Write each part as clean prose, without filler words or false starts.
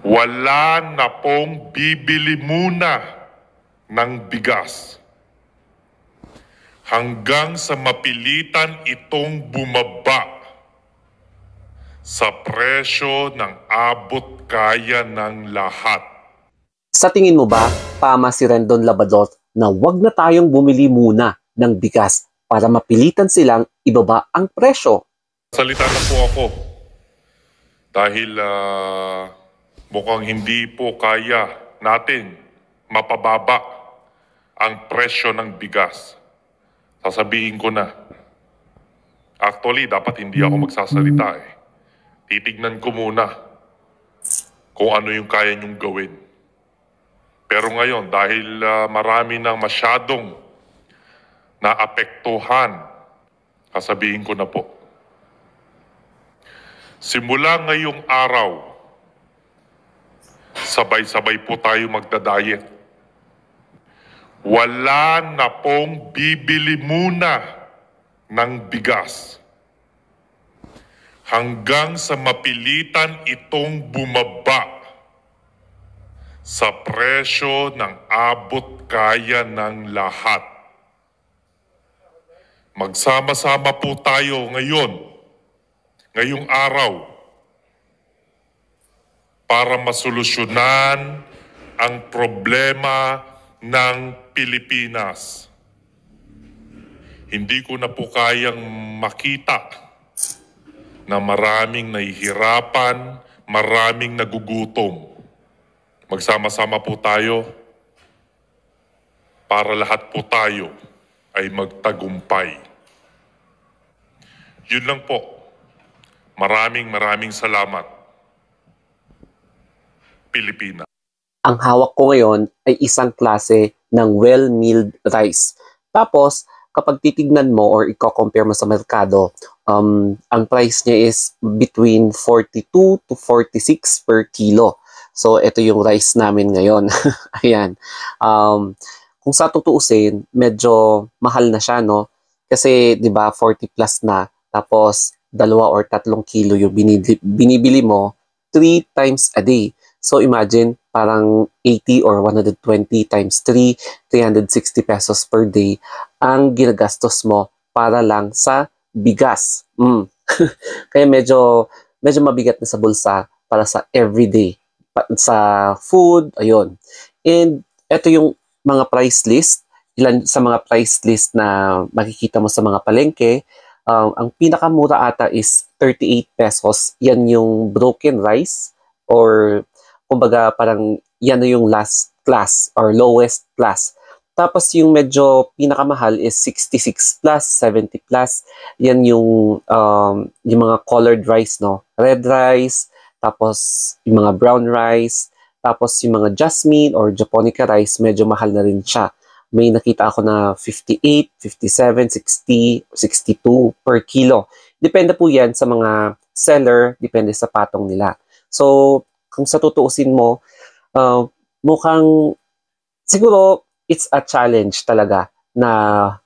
Wala na pong bibili muna ng bigas hanggang sa mapilitan itong bumaba sa presyo ng abot kaya ng lahat. Sa tingin mo ba, tama si Rendon Labrador na wag na tayong bumili muna ng bigas para mapilitan silang ibaba ang presyo? Salita na po ako dahil mukhang hindi po kaya natin mapababa ang presyo ng bigas. Sasabihin ko na. Actually, dapat hindi ako magsasalita eh. Titignan ko muna kung ano yung kaya niyong gawin. Pero ngayon, dahil marami nang masyadong naapektuhan, sasabihin ko na po. Simula ngayong araw, sabay-sabay po tayo magdadayet. Wala na pong bibili muna ng bigas hanggang sa mapilitan itong bumaba sa presyo ng abot kaya ng lahat. Magsama-sama po tayo ngayong araw, para masolusyonan ang problema ng Pilipinas. Hindi ko na po kayang makita na maraming nahihirapan, maraming nagugutom. Magsama-sama po tayo para lahat po tayo ay magtagumpay. Yun lang po. Maraming salamat, Pilipinas. Ang hawak ko ngayon ay isang klase ng well-milled rice. Tapos, kapag titignan mo or i-compare mo sa merkado, ang price niya is between 42 to 46 per kilo. So, ito yung rice namin ngayon. Ayan. Kung sa tutuusin, medyo mahal na siya, no? Kasi, di ba, 40 plus na. Tapos, 2 or 3 kilo yung binibili mo 3 times a day. So, imagine, parang 80 or 120 times 3, 360 pesos per day ang ginagastos mo para lang sa bigas. Kaya medyo mabigat na sa bulsa para sa everyday, sa food, ayun. And ito yung mga price list, ilan sa mga price list na makikita mo sa mga palengke. Ang pinakamura ata is 38 pesos. Yan yung broken rice, or kumbaga parang yan na yung last class or lowest class. Tapos yung medyo pinakamahal is 66 plus, 70 plus. Yan yung mga colored rice, no? Red rice, tapos yung mga brown rice, tapos yung mga jasmine or japonica rice, medyo mahal na rin siya. May nakita ako na 58, 57, 60, 62 per kilo. Depende po yan sa mga seller, depende sa patong nila. So, kung sa tutuusin mo, mukhang siguro it's a challenge talaga na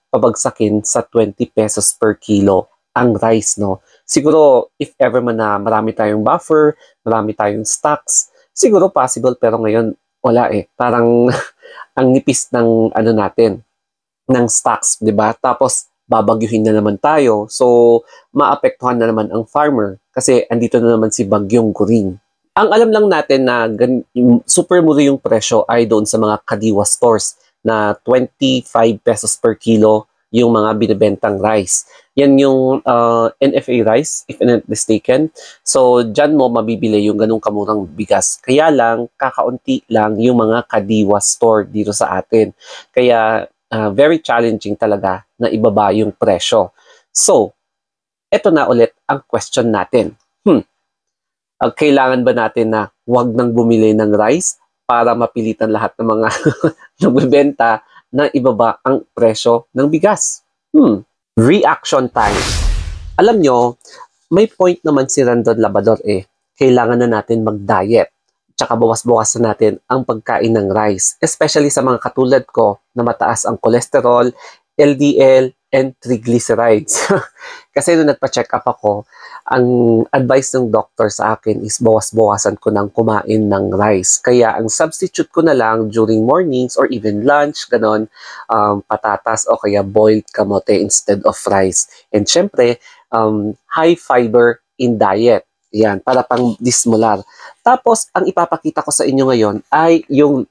pabagsakin sa 20 pesos per kilo ang rice, no? Siguro, if ever man na marami tayong buffer, marami tayong stocks, siguro possible, pero ngayon, wala eh. Parang ang nipis ng ano natin, ng stocks, di ba? Tapos, babagyuhin na naman tayo. So, maapektuhan na naman ang farmer kasi andito na naman si Bagyong Guring. Ang alam lang natin na super mura yung presyo ay doon sa mga kadiwa stores na 25 pesos per kilo yung mga binibentang rice. Yan yung NFA rice, if I'm not mistaken. So, dyan mo mabibili yung ganung kamurang bigas. Kaya lang, kakaunti lang yung mga kadiwa store dito sa atin. Kaya, very challenging talaga na ibaba yung presyo. So, eto na ulit ang question natin. Kailangan ba natin na wag nang bumili ng rice para mapilitan lahat ng mga nagbebenta na ibaba ang presyo ng bigas? Reaction time. Alam nyo, may point naman si Rendon Labrador eh. Kailangan na natin mag-diet. Tsaka bawas-bawasan natin ang pagkain ng rice. Especially sa mga katulad ko na mataas ang kolesterol, LDL, and triglycerides. Kasi nung nagpa-check up ako, ang advice ng doctor sa akin is bawas-bawasan ko ng kumain ng rice. Kaya ang substitute ko na lang during mornings or even lunch, ganon, patatas o kaya boiled kamote instead of rice. And syempre, high fiber in diet. Yan, para pang dismolar. Tapos, ang ipapakita ko sa inyo ngayon ay yung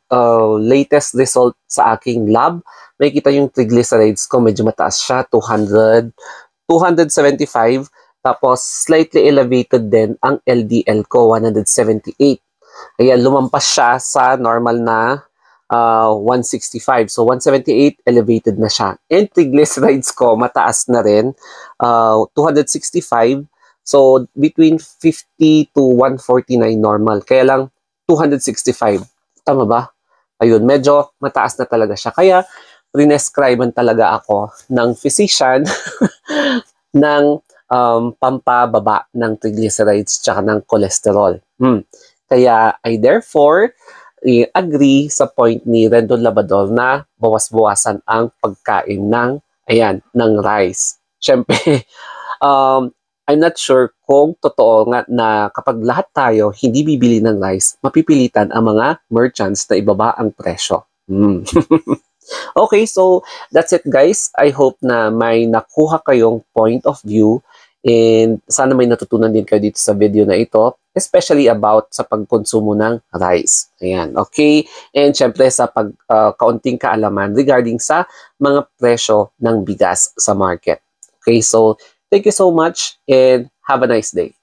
latest result sa aking lab. May kita yung triglycerides ko, medyo mataas siya, 275. Tapos, slightly elevated din ang LDL ko, 178. Ayan, lumampas siya sa normal na 165. So, 178, elevated na siya. And triglycerides ko, mataas na rin, 265. So, between 50 to 149 normal. Kaya lang, 265. Tama ba? Ayun, medyo mataas na talaga siya. Kaya, rinescribean talaga ako ng physician ng pampababa ng triglycerides tsaka ng cholesterol. Kaya, I therefore agree sa point ni Rendon Labrador na bawas-bawasan ang pagkain ng, ng rice. Siyempre, I'm not sure kung totoo nga na kapag lahat tayo hindi bibili ng rice, mapipilitan ang mga merchants na ibaba ang presyo. Okay, so that's it guys. I hope na may nakuha kayong point of view and sana may natutunan din kayo dito sa video na ito, especially about sa pagkonsumo ng rice. Ayan, okay? And syempre sa kaunting kaalaman regarding sa mga presyo ng bigas sa market. Okay, so thank you so much and have a nice day.